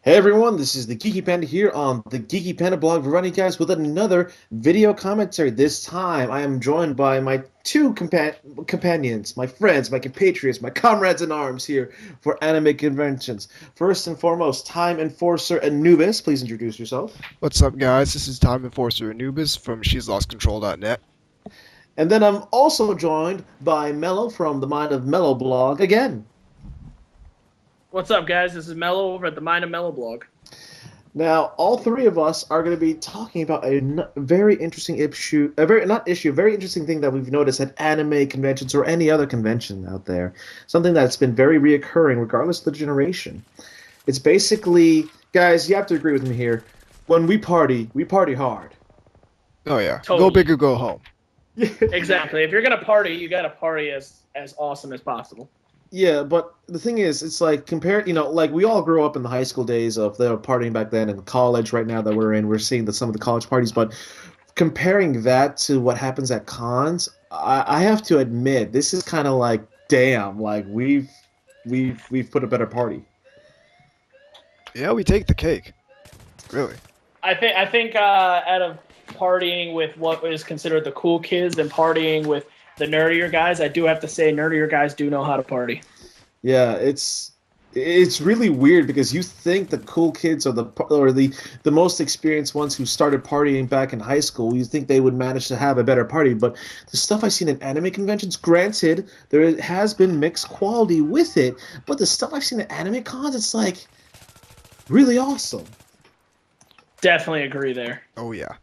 Hey everyone, this is the Geeky Panda here on the Geeky Panda blog, providing you guys with another video commentary. This time I am joined by my two companions, my friends, my compatriots, my comrades in arms here for anime conventions. First and foremost, Time Enforcer Anubis, please introduce yourself. What's up, guys? This is Time Enforcer Anubis from She'sLostControl.net. And then I'm also joined by Mello from the Mind of Mello blog again. What's up, guys? This is Mello over at the Mind of Mello blog. Now, all three of us are going to be talking about a very interesting issue, very interesting thing that we've noticed at anime conventions or any other convention out there. Something that's been very reoccurring, regardless of the generation. It's basically, guys, you have to agree with me here. When we party hard. Oh yeah, Totally. Go big or go home. Exactly. If you're gonna party, you gotta party as awesome as possible. Yeah, but the thing is, it's like like we all grew up in the high school days of the partying back then, and college right now that we're in, we're seeing some of the college parties. But comparing that to what happens at cons, I have to admit, this is kind of like, damn, like we've put a better party. Yeah, we take the cake. Really. I think out of partying with what is considered the cool kids and partying with the nerdier guys, I do have to say nerdier guys do know how to party. Yeah, it's really weird because you think the cool kids are the most experienced ones who started partying back in high school. You think they would manage to have a better party, but the stuff I've seen in anime conventions, granted, there has been mixed quality with it, but the stuff I've seen at anime cons, it's like really awesome. Definitely agree there. Oh yeah.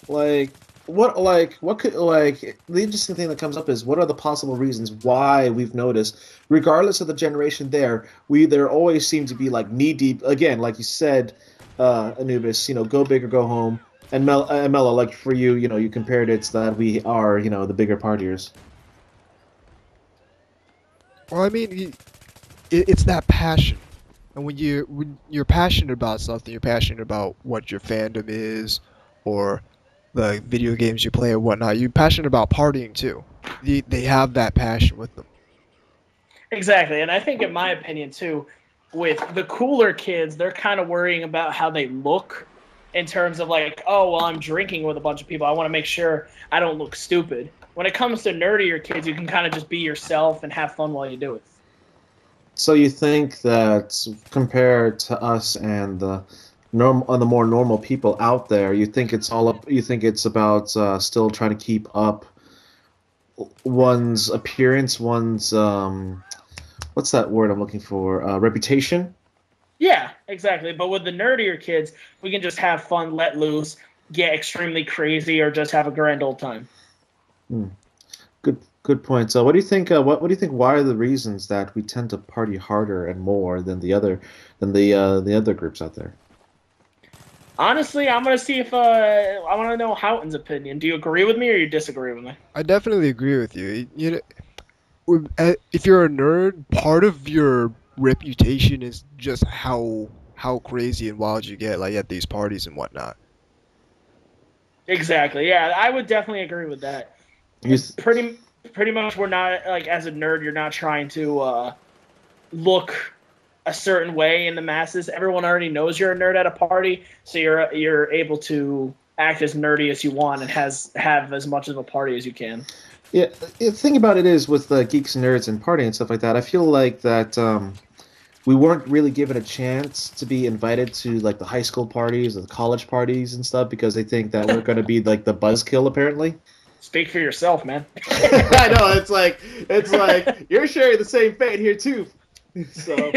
What could the interesting thing that comes up is what are the possible reasons why we've noticed, regardless of the generation there always seem to be like knee deep again, like you said, Anubis, go big or go home. And Mello, like for you, you compared it to that we are, the bigger partiers. Well, I mean, it's that passion, and when you're passionate about something, you're passionate about what your fandom is, or the video games you play or whatnot. You're passionate about partying too. They have that passion with them. Exactly, and I think, in my opinion, too, with the cooler kids, they're kind of worrying about how they look in terms of like, oh, well, I'm drinking with a bunch of people. I want to make sure I don't look stupid. When it comes to nerdier kids, you can kind of just be yourself and have fun while you do it. So you think that compared to us and the more normal people out there, you think it's about still trying to keep up one's appearance, one's what's that word I'm looking for? Reputation. Yeah, exactly. But with the nerdier kids, we can just have fun, let loose, get extremely crazy, or just have a grand old time. Hmm. Good point. So, what do you think? What do you think? Why are the reasons that we tend to party harder and more than the other groups out there? Honestly, I'm gonna see if I want to know Houghton's opinion. Do you agree with me or you disagree with me? I definitely agree with you. If you're a nerd, part of your reputation is just how crazy and wild you get, like at these parties and whatnot. Exactly. Yeah, I would definitely agree with that. You, Pretty much, we're not like, as a nerd, you're not trying to look a certain way in the masses. Everyone already knows you're a nerd at a party, so you're able to act as nerdy as you want and have as much of a party as you can. yeah. The thing about it is with geeks and nerds and partying and stuff like that. I feel like that we weren't really given a chance to be invited to like the high school parties or the college parties and stuff because they think that we're going to be like the buzzkill apparently. Speak for yourself, man. I know it's like you're sharing the same fate here too. So,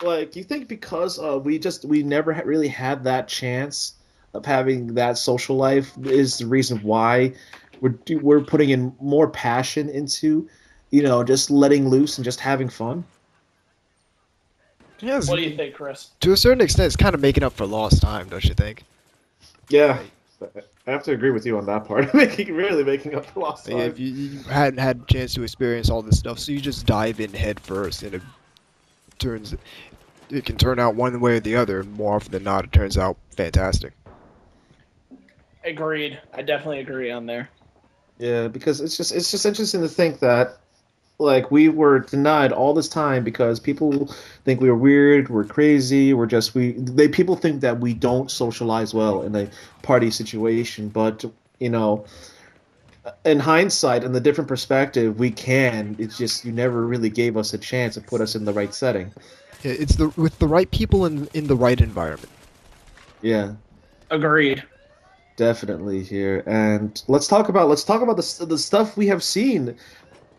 like, you think because we never really had that chance of having that social life is the reason why we're putting in more passion into, just letting loose and just having fun. Yes, What do you think, Chris? to a certain extent, it's kind of making up for lost time, don't you think? Yeah, I have to agree with you on that part. Making up for lost Like, time. if you hadn't had a chance to experience all this stuff, so you just dive in head first, and turns it can turn out one way or the other. More often than not, it turns out fantastic. Agreed. I definitely agree on there. Yeah, because it's just interesting to think that like we were denied all this time because people think we were weird, we're crazy, people think that we don't socialize well in a party situation, but you know, in hindsight, in the different perspective, we can. It's just you never really gave us a chance to put us in the right setting. It's the with the right people in the right environment. Yeah, Agreed. definitely here. And let's talk about the stuff we have seen.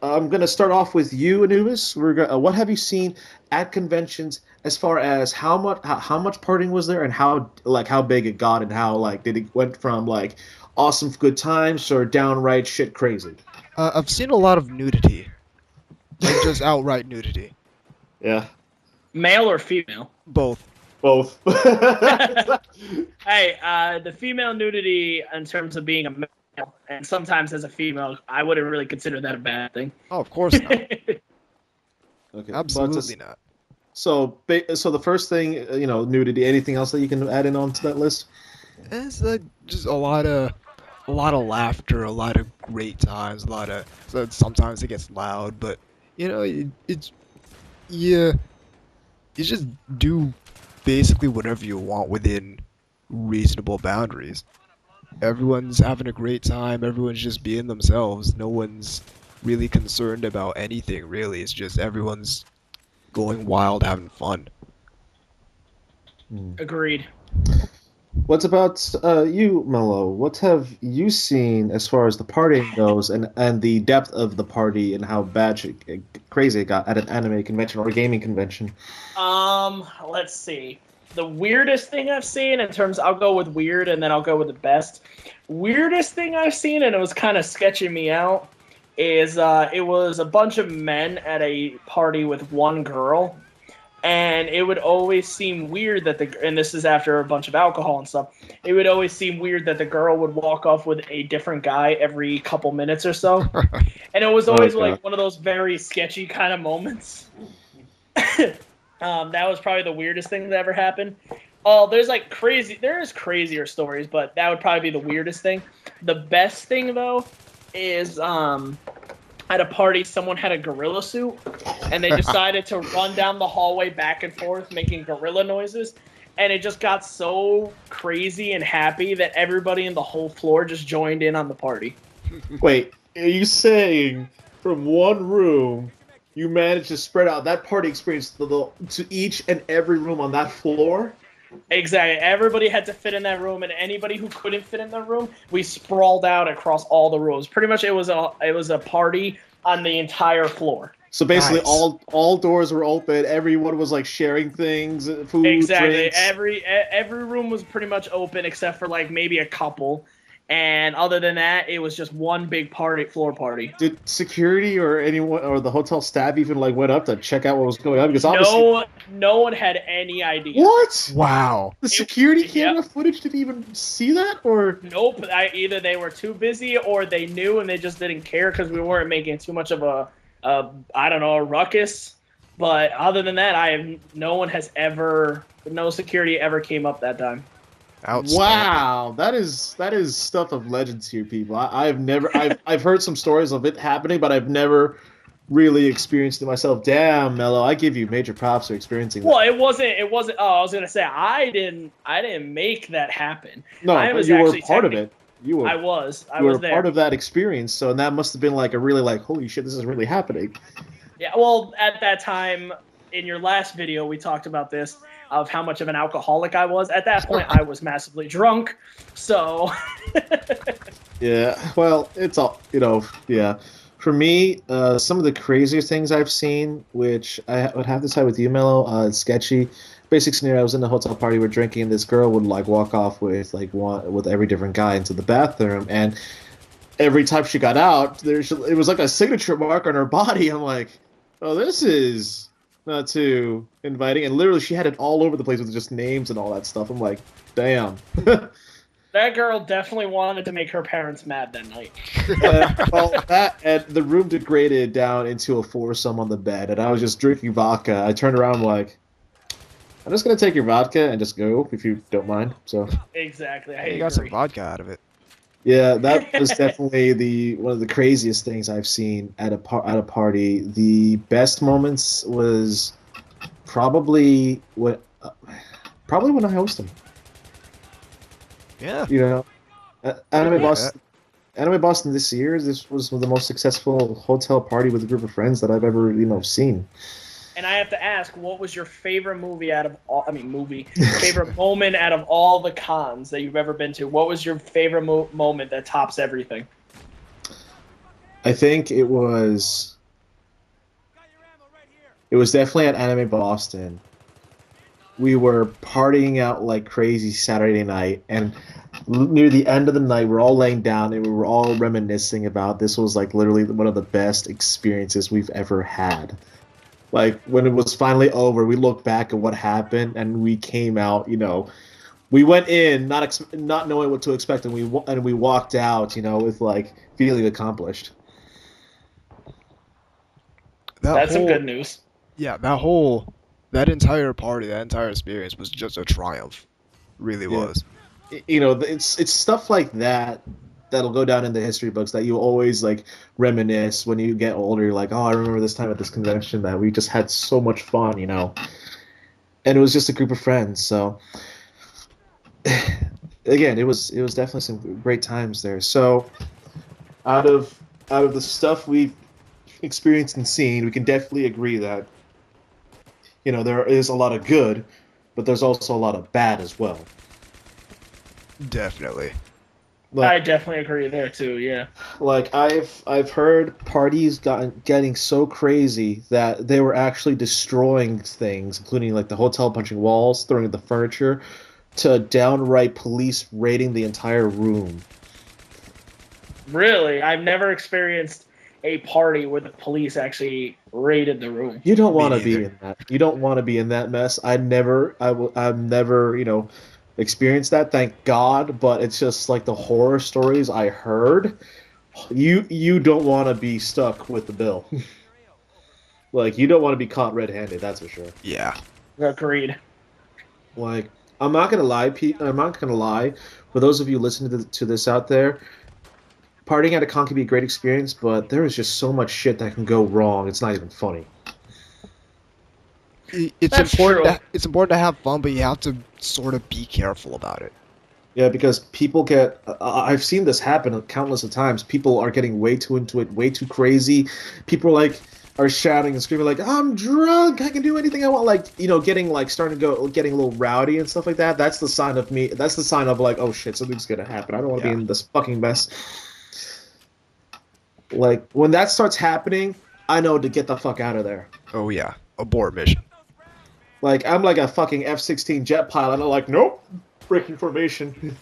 I'm gonna start off with you, Anubis. What have you seen at conventions as far as how much partying was there and how big it got and how like did it went from like awesome good times or downright shit crazy? I've seen a lot of nudity, like just outright nudity. Yeah, Male or female? Both. both. Hey, the female nudity in terms of being a male, and sometimes as a female, I wouldn't really consider that a bad thing. Oh, of course not. Okay, Absolutely not. so the first thing, nudity. Anything else that you can add in onto that list? It's just a lot of laughter, a lot of great times, so sometimes it gets loud, but it's yeah, you just do basically whatever you want within reasonable boundaries. Everyone's having a great time, everyone's just being themselves. No one's really concerned about anything, really. It's just everyone's going wild, having fun. Agreed. What about you, Mello? What have you seen as far as the partying goes, and the depth of the party and how crazy it got at an anime convention or a gaming convention? Let's see. The weirdest thing I've seen in terms, I'll go with weird and then I'll go with the best. Weirdest thing I've seen, and it was kind of sketching me out, is it was a bunch of men at a party with one girl. And it would always seem weird that and this is after a bunch of alcohol and stuff, it would always seem weird that the girl would walk off with a different guy every couple minutes or so. And it was always like one of those very sketchy kind of moments. That was probably the weirdest thing that ever happened. Oh, there's crazier stories, but that would probably be the weirdest thing. The best thing though is at a party, someone had a gorilla suit, and they decided to run down the hallway back and forth making gorilla noises, and it just got so crazy and happy that everybody in the whole floor just joined in on the party. Wait, are you saying from one room you managed to spread out that party experience to each and every room on that floor? Exactly. Everybody had to fit in that room, and anybody who couldn't fit in the room, we sprawled out across all the rooms. Pretty much, it was a party on the entire floor. So basically, Nice. all doors were open. Everyone was like sharing things, food, Exactly. drinks. Every room was pretty much open except for like maybe a couple, and other than that, it was just one big floor party. Did security or anyone or the hotel staff even like went up to check out what was going on? Because obviously, No one had any idea. what? Wow. The security camera Yep. footage didn't even see that, or Nope. Either they were too busy or they knew and they just didn't care because we weren't making too much of a ruckus. But other than that, no security ever came up that time. Outstanding. wow, that is stuff of legends here, people. I've heard some stories of it happening, but I've never really experienced it myself. Damn, Mello, I give you major props for experiencing that. Well, it wasn't. Oh, I was gonna say I didn't make that happen. No, I but was you were actually part of it. You were I was there. part of that experience, so that must have been like a really like, holy shit, this is really happening. Yeah. Well, at that time, in your last video, we talked about this of how much of an alcoholic I was. At that point, I was massively drunk. So. Yeah, well, it's all yeah. For me, some of the craziest things I've seen, which I would have to side with you, Mello, it's sketchy. Basic scenario: I was in the hotel party, we're drinking, and this girl would like walk off with every different guy into the bathroom, and every time she got out, it was like a signature mark on her body. I'm like, oh, this is not too inviting, and literally she had it all over the place with just names and all that stuff. I'm like, damn. That girl definitely wanted to make her parents mad that night. Well, that and the room degraded down into a foursome on the bed, and I was just drinking vodka. I turned around like, I'm just gonna take your vodka and just go if you don't mind. So Exactly. I Hey, you got some agree. vodka out of it. Yeah, that was definitely the one of the craziest things I've seen at a party. The best moments was probably probably when I host them. Yeah, You know, I Anime agree with that. Boston. Anime Boston this year. This was the most successful hotel party with a group of friends that I've ever seen. And I have to ask, what was your favorite movie out of all? I mean, movie favorite moment out of all the cons that you've ever been to? What was your favorite moment that tops everything? I think it was definitely at Anime Boston. We were partying out like crazy Saturday night, and near the end of the night, we're all laying down and we were all reminiscing about this was like literally one of the best experiences we've ever had. Like when it was finally over, we looked back at what happened and we came out. We went in not knowing what to expect, and we walked out. With like feeling accomplished. That That's some whole good news. yeah, that entire party, that entire experience was just a triumph. Really Yeah. was. It's stuff like that that'll go down in the history books that you always like reminisce when you get older. You're like, oh, I remember this time at this convention that we just had so much fun. And it was just a group of friends. So again, it was definitely some great times there. So out of the stuff we've experienced and seen, we can definitely agree that there is a lot of good, but there's also a lot of bad as well. Definitely. I Like definitely agree there too. Yeah. Like I've heard parties getting so crazy that they were actually destroying things, including like the hotel punching walls, throwing the furniture, to downright police raiding the entire room. Really, I've never experienced a party where the police actually raided the room. You don't Me want to be neither. in that. You don't want to be in that mess. I've never, experienced that, thank God, but it's just like the horror stories I heard. You don't want to be stuck with the bill. Like you don't want to be caught red-handed, that's for sure. Yeah. Agreed. Like, I'm not gonna lie, Pete. I'm not gonna lie. For those of you listening to this out there, partying at a con can be a great experience, but there is just so much shit that can go wrong. It's not even funny. It's That's important true. to it's important to have fun, but you have to sort of be careful about it. Yeah, because people get. I've seen this happen countless of times. People are getting way too into it, way too crazy. People are shouting and screaming like, "I'm drunk! I can do anything I want!" Like getting like starting to getting a little rowdy and stuff like that. That's the sign of me. That's the sign of like, oh shit, something's gonna happen. I don't want to be Yeah. in this fucking mess. Like when that starts happening, I know to get the fuck out of there. Oh yeah. Abort mission. Like I'm like a fucking F-16 jet pilot. I'm like, nope, breaking formation.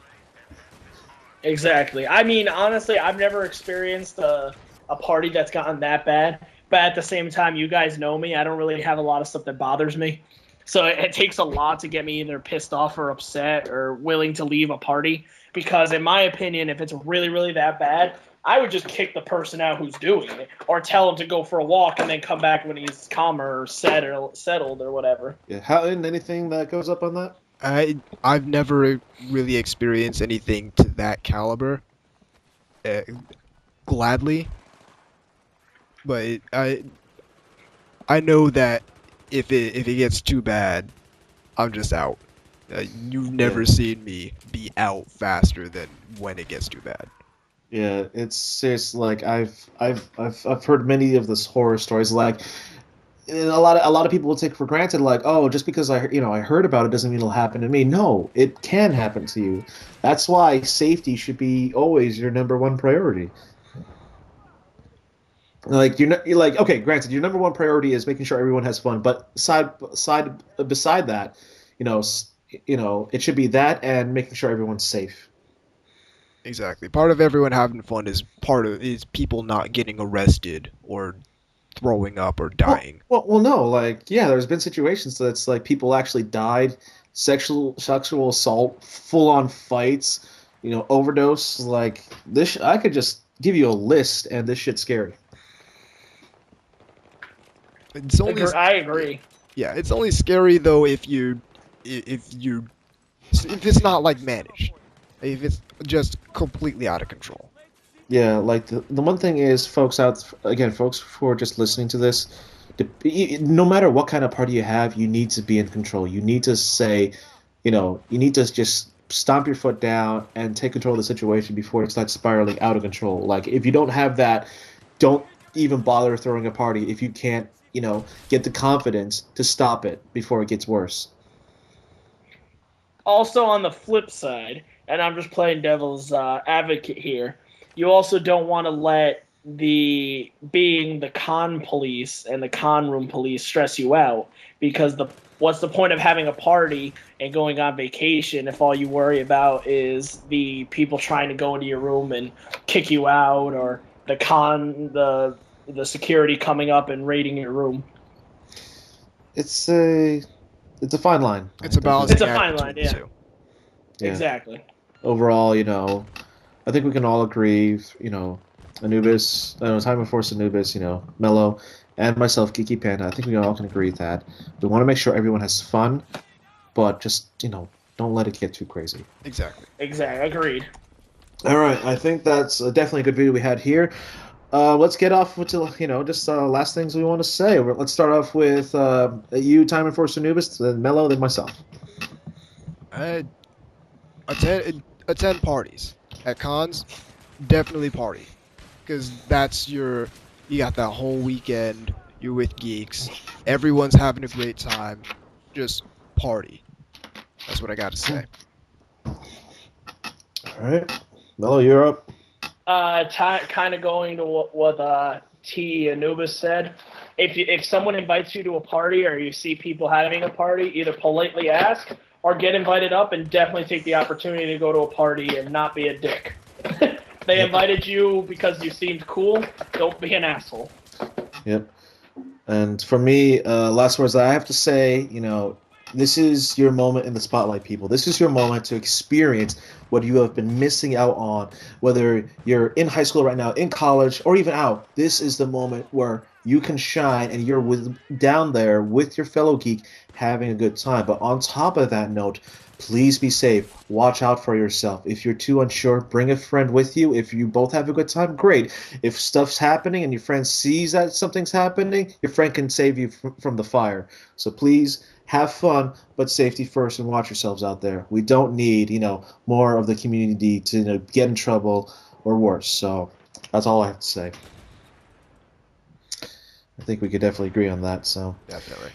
Exactly. I mean, honestly, I've never experienced a party that's gotten that bad. But at the same time, you guys know me. I don't really have a lot of stuff that bothers me. So it takes a lot to get me either pissed off or upset or willing to leave a party. Because in my opinion, if it's really, really that bad, I would just kick the person out who's doing it, or tell him to go for a walk and then come back when he's calmer or settled or whatever. Yeah, how in anything that goes up on that? I've never really experienced anything to that caliber. Uh, Gladly, but I know that if it gets too bad, I'm just out. You've Yeah. never seen me be out faster than when it gets too bad. Yeah, it's like I've heard many of this horror stories. Like a lot of people will take for granted, like, oh, just because I heard about it doesn't mean it'll happen to me. No, it can happen to you. That's why safety should be always your number one priority. Like you're like, okay, granted, your number one priority is making sure everyone has fun, but beside that, you know, it should be that and making sure everyone's safe. Exactly. Part of everyone having fun is people not getting arrested or throwing up or Well, dying. well, no, like yeah, there's been situations that's like people actually died, sexual assault, full on fights, overdose. Like this, I could just give you a list, and this shit's scary. It's only I agree. yeah, it's only scary though if you if it's not like managed. if it's just completely out of control. Yeah, like the one thing is, folks who are just listening to this, no matter what kind of party you have, you need to be in control. You need to say, you need to just stomp your foot down and take control of the situation before it starts spiraling out of control. Like if you don't have that, don't even bother throwing a party if you can't, get the confidence to stop it before it gets worse. Also, on the flip side, and I'm just playing devil's advocate here, you also don't want to let the being the con police and the con room police stress you out because the what's the point of having a party and going on vacation if all you worry about is the people trying to go into your room and kick you out or the security coming up and raiding your room. It's a it's a fine line. It's a I think It's balancing a act fine between line, the yeah. two. Yeah. Exactly. Overall, I think we can all agree, Anubis, Time of Force Anubis, Mello, and myself, Geeky Panda. I think we all can agree that we want to make sure everyone has fun, but just, don't let it get too crazy. Exactly. Exactly. Agreed. All right, I think that's definitely a good video we had here. Let's get off with just last things we want to say. Let's start off with you, Time and Force Anubis, then Mello, then myself. I attend parties at cons. Definitely party, because you got that whole weekend. You're with geeks. Everyone's having a great time. Just party. That's what I got to say. All right, Mello, you're up. Kind of going to what T Anubis said. If someone invites you to a party or you see people having a party, either politely ask or get invited up and definitely take the opportunity to go to a party and not be a dick. They invited you because you seemed cool. Don't be an asshole. Yep. And for me, last words I have to say, this is your moment in the spotlight, people. This is your moment to experience what you have been missing out on, whether you're in high school right now, in college, or even out. This is the moment where you can shine and you're down there with your fellow geek having a good time. But on top of that note, please be safe. Watch out for yourself. If you're too unsure, bring a friend with you. If you both have a good time, great. If stuff's happening and your friend sees that something's happening, your friend can save you from the fire. So please have fun, but safety first, and watch yourselves out there. We don't need, more of the community to get in trouble or worse. So that's all I have to say. I think we could definitely agree on that. So Definitely.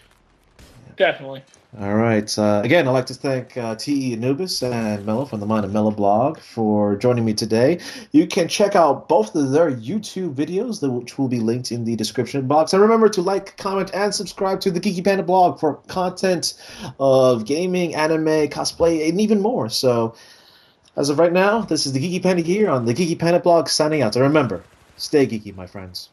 Definitely. all right. Again, I'd like to thank T.E. Anubis and Mello from the Mind of Mello blog for joining me today. You can check out both of their YouTube videos, which will be linked in the description box. And remember to like, comment, and subscribe to the Geeky Panda blog for content of gaming, anime, cosplay, and even more. So, as of right now, this is the Geeky Panda here on the Geeky Panda blog signing out. And remember, stay geeky, my friends.